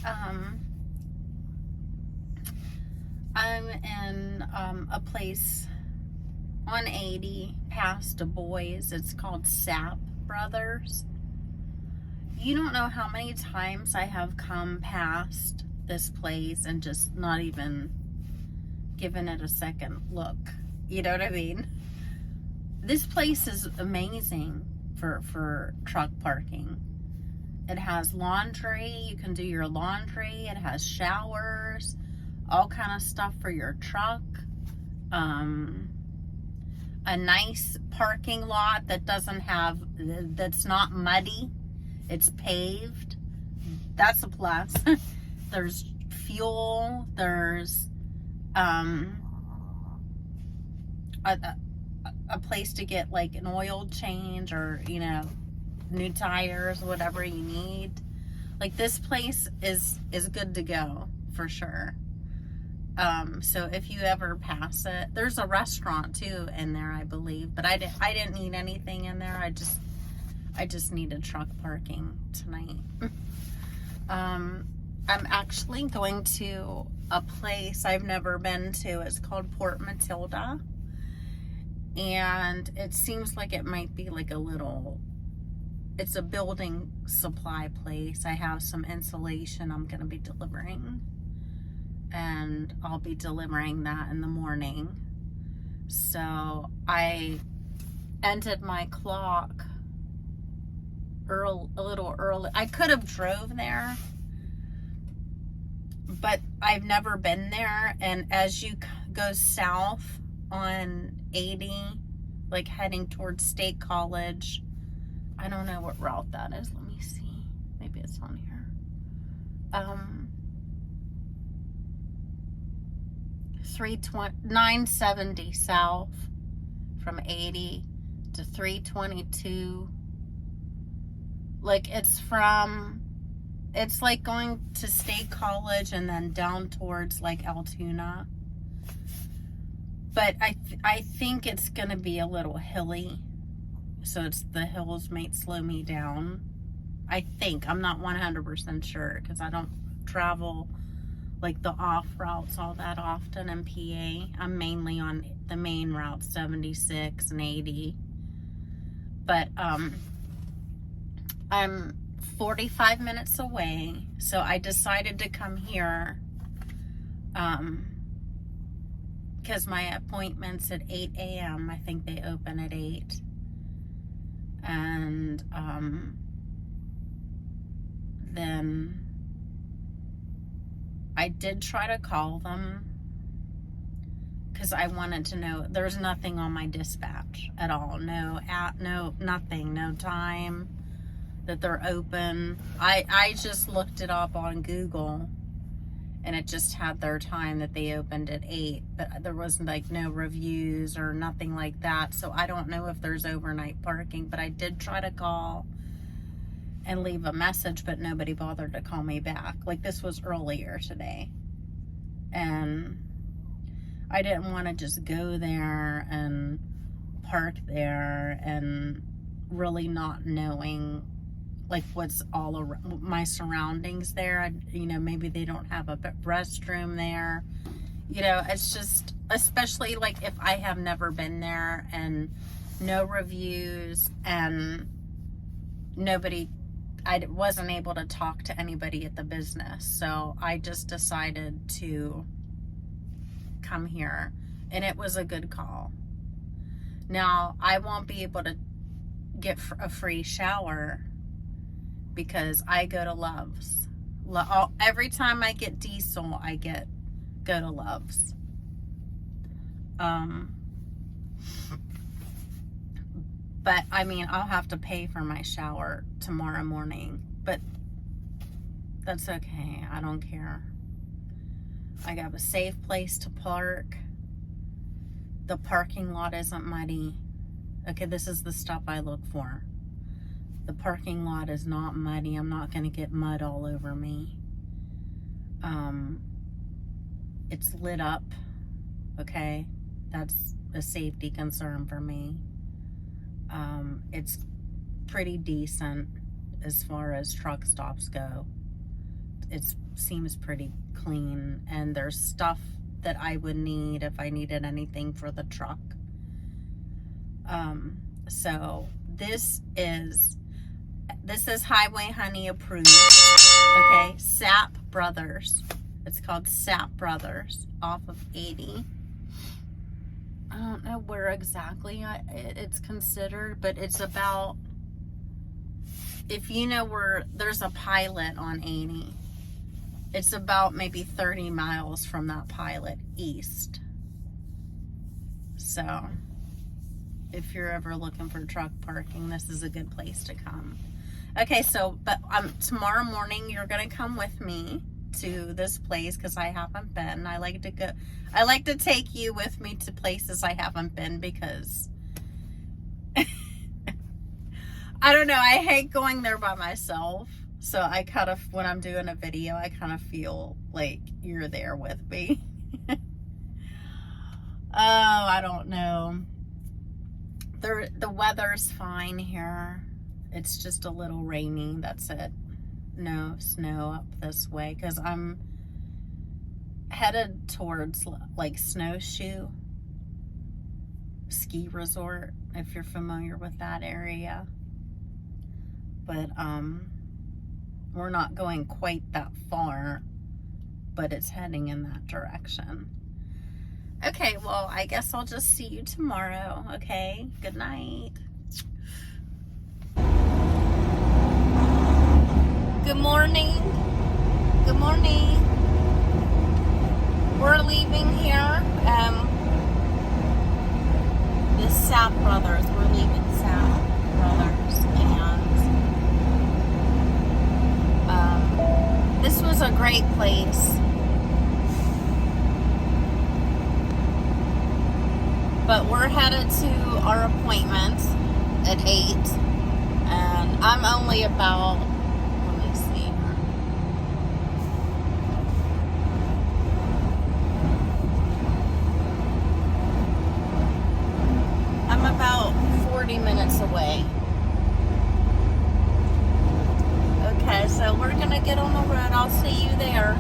Um, I'm in a place on 80 past Du Bois. It's called Sapp Brothers. You don't know how many times I have come past this place and just not even given it a second look. You know what I mean? This place is amazing for truck parking. It has laundry. You can do your laundry. It has showers, all kind of stuff for your truck. A nice parking lot that that's not muddy. It's paved. That's a plus. There's fuel. There's a place to get like an oil change or, new tires, whatever you need. Like, this place is good to go for sure. So if you ever pass it, there's a restaurant too in there, I believe, but I didn't need anything in there. I just needed truck parking tonight. I'm actually going to a place I've never been to. It's called Port Matilda, and it seems like it might be like it's a building supply place. I have some insulation I'm going to be delivering, and I'll be delivering that in the morning. So I ended my clock a little early. I could have drove there, but I've never been there. And as you go south on 80, like heading towards State College, I don't know what route that is. Let me see. Maybe it's on here. 970 south from 80 to 322. Like, it's like going to State College and then down towards like Altoona. But I think it's gonna be a little hilly, so the hills might slow me down. I think. I'm not 100% sure because I don't travel like the off routes all that often in PA. I'm mainly on the main route, 76 and 80. But I'm 45 minutes away, so I decided to come here because my appointment's at 8 a.m. I think they open at 8. And then I did try to call them because I wanted to know. There's nothing on my dispatch at all. No nothing. No time that they're open. I just looked it up on Google, and it just had their time that they opened at 8, but there wasn't like no reviews or nothing like that. So I don't know if there's overnight parking, but I did try to call and leave a message, but nobody bothered to call me back. Like, this was earlier today, and I didn't want to just go there and park there and really not knowing like what's all around my surroundings there. Maybe they don't have a restroom there. It's just, especially like if I have never been there and no reviews and I wasn't able to talk to anybody at the business. So I just decided to come here, and it was a good call. Now, I won't be able to get a free shower because I go to Love's. Every time I get diesel, I go to Love's. But I'll have to pay for my shower tomorrow morning, but that's okay. I don't care. I got a safe place to park. The parking lot isn't muddy. Okay, this is the stuff I look for. The parking lot is not muddy. I'm not going to get mud all over me. It's lit up. Okay, that's a safety concern for me. It's pretty decent as far as truck stops go. It's seems pretty clean, and there's stuff that I would need if I needed anything for the truck. So this is Highway Honey approved. Okay, Sapp Brothers. It's called Sapp Brothers off of 80. I don't know where exactly it's considered, but it's about, if you know where there's a pilot on 80, it's about maybe 30 miles from that pilot east. So if you're ever looking for truck parking, this is a good place to come. Okay, so, but tomorrow morning you're going to come with me to this place because I haven't been. I like to take you with me to places I haven't been because I don't know, I hate going there by myself. So I kind of, when I'm doing a video, I kind of feel like you're there with me. Oh, I don't know. The weather's fine here. It's just a little rainy. That's it. No snow up this way because I'm headed towards like Snowshoe Ski Resort, if you're familiar with that area. But we're not going quite that far, but it's heading in that direction. Okay, well, I guess I'll just see you tomorrow, okay? Good night. Good morning. Good morning. We're leaving here. The Sapp Brothers. We're leaving Sapp Brothers, and this was a great place. But we're headed to our appointment at 8, and I'm only about, let me see, I'm about 40 minutes away. Okay, so we're gonna get on the road. I'll see you there.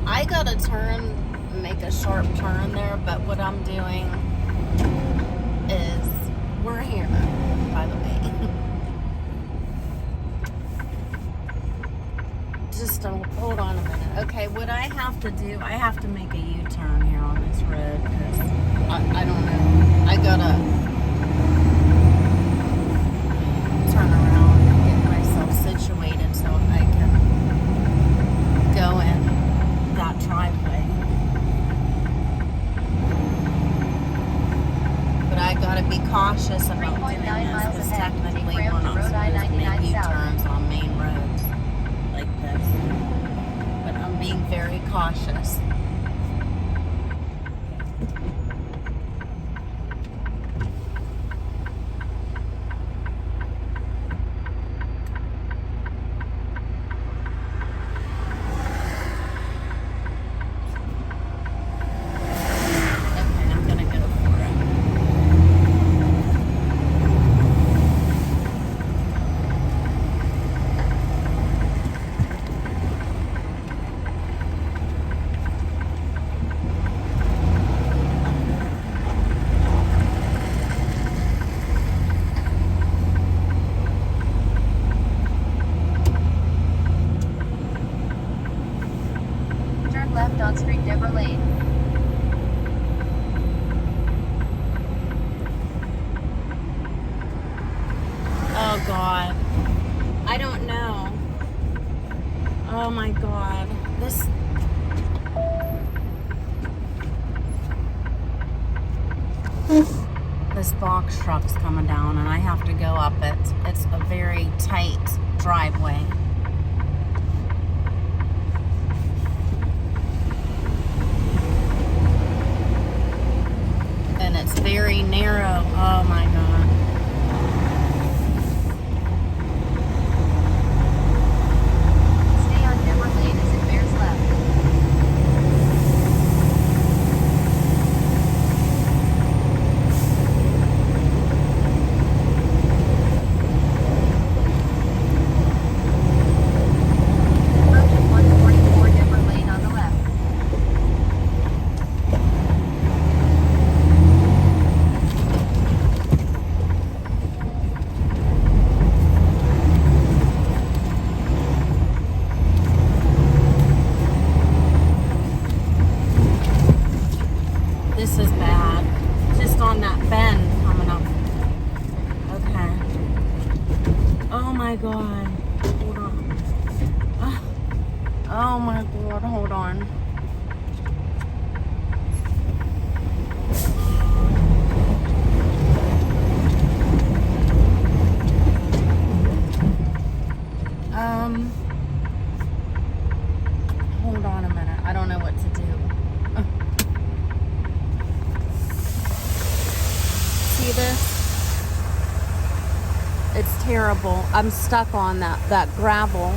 I gotta make a sharp turn there, but what I'm doing is, we're here, by the way. Just hold on a minute. Okay, what I have to do, I have to make a U-turn here on this road, because I don't know. I gotta turn around and get myself situated so I can go in that driveway. But I gotta be cautious about doing this because technically we're not supposed to make U-turns on main roads like this. But I'm being very cautious. Left on Street Deborah Lane. Oh God. I don't know. Oh my God. This. this box truck's coming down and I have to go up it. It's a very tight driveway. And it's very narrow. Oh my God. Stay on Denver Lane as it bears left. Approaching 144 Denver Lane on the left. This is bad. Just on that bend coming up. Okay. Oh my God. Hold on. Oh my God. Hold on. Hold on a minute. I don't know what to do. See this? It's terrible. I'm stuck on that gravel.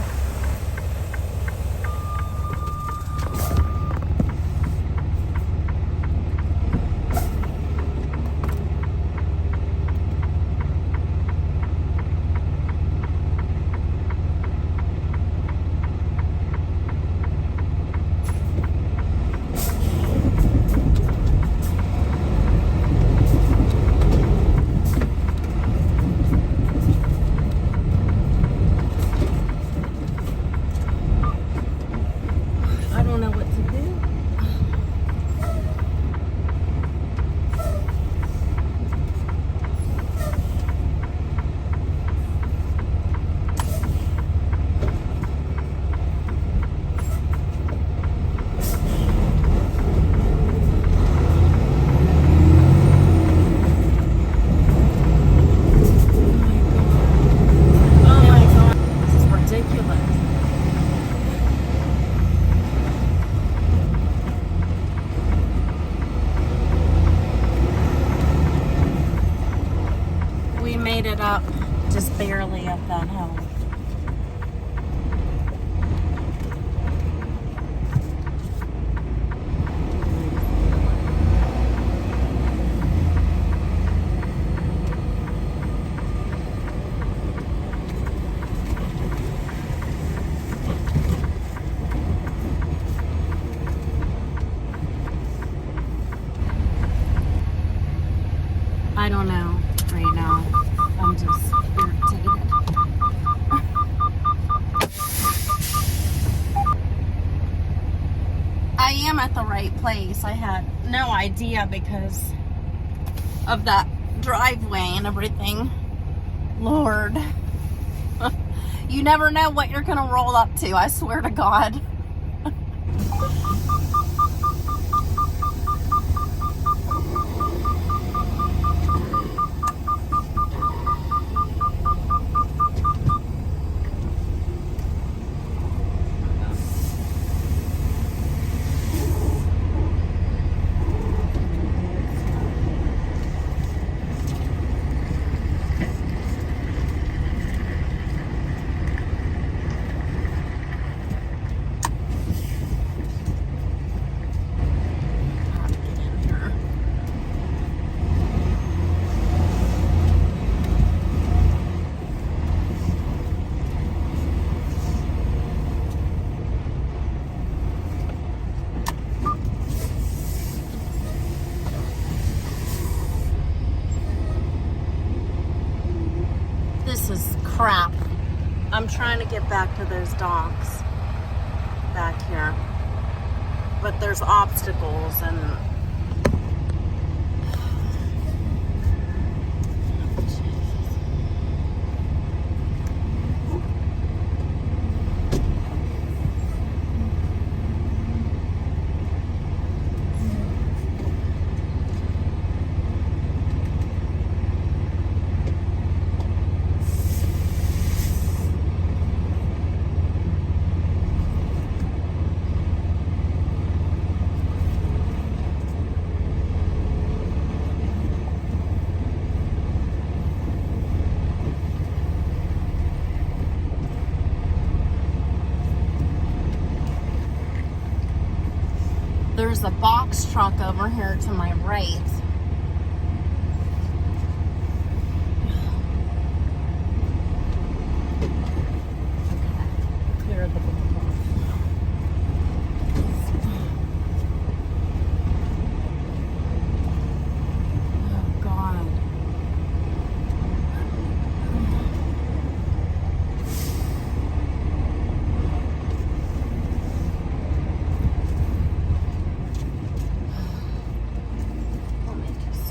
I don't know what to do. Oh my God. This is ridiculous. We made it up, just barely up that hill. I don't know right now. I'm just irritated. I am at the right place. I had no idea because of that driveway and everything. Lord. You never know what you're gonna roll up to, I swear to God. This is crap. I'm trying to get back to those docks back here. But there's obstacles and there's a box truck over here to my right. Okay, clear the block off. Oh God. Let me just.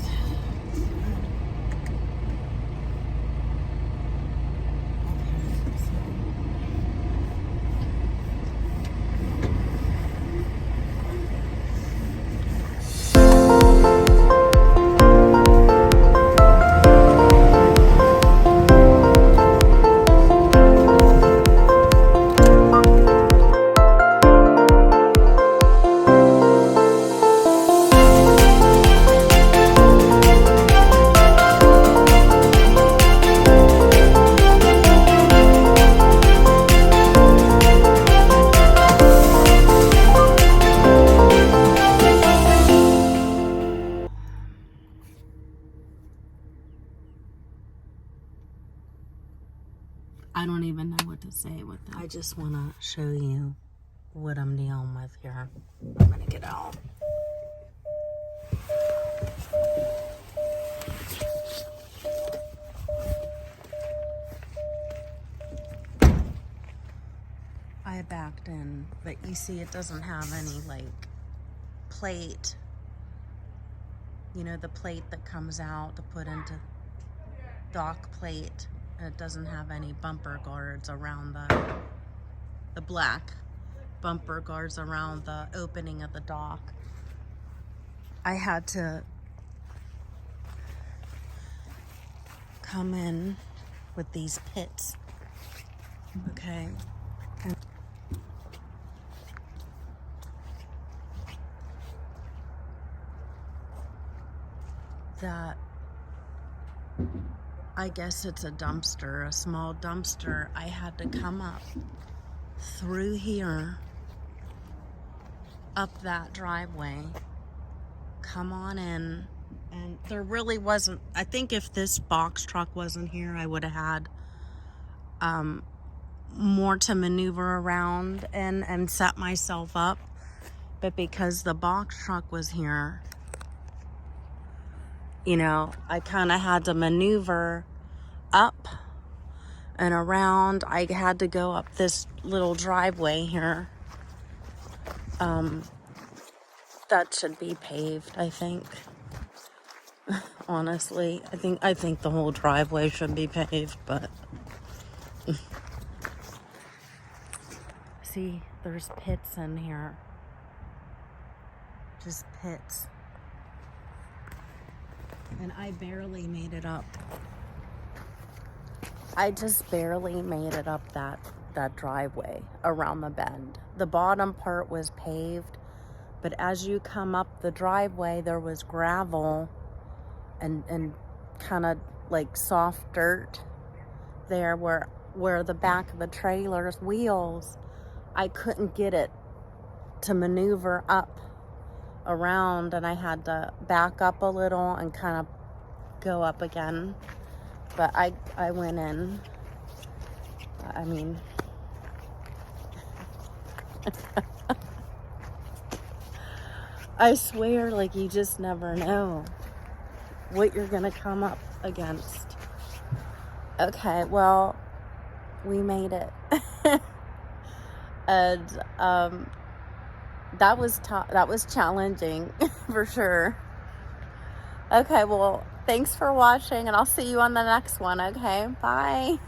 I don't even know what to say with that. I just want to show you what I'm dealing with here. I'm going to get out. I backed in, but you see it doesn't have any like plate. You know, the plate that comes out to put into dock plate. It doesn't have any bumper guards around the black bumper guards around the opening of the dock. I had to come in with these pits. Okay. And that, I guess it's a dumpster, a small dumpster. I had to come up through here, up that driveway, come on in, and there really wasn't, I think if this box truck wasn't here, I would have had more to maneuver around and set myself up. But because the box truck was here, you know, I kind of had to maneuver up and around. I had to go up this little driveway here. That should be paved, I think. Honestly, I think the whole driveway should be paved, but see, there's pits in here. Just pits. And I barely made it up. I just barely made it up that driveway around the bend. The bottom part was paved, but as you come up the driveway, there was gravel and kind of like soft dirt there where the back of the trailer's wheels, I couldn't get it to maneuver up around, and I had to back up a little and kind of go up again. But I went in. I mean, I swear, like, you just never know what you're gonna come up against. Okay, well, we made it. And that was challenging for sure. Okay, well, thanks for watching, and I'll see you on the next one. Okay, bye.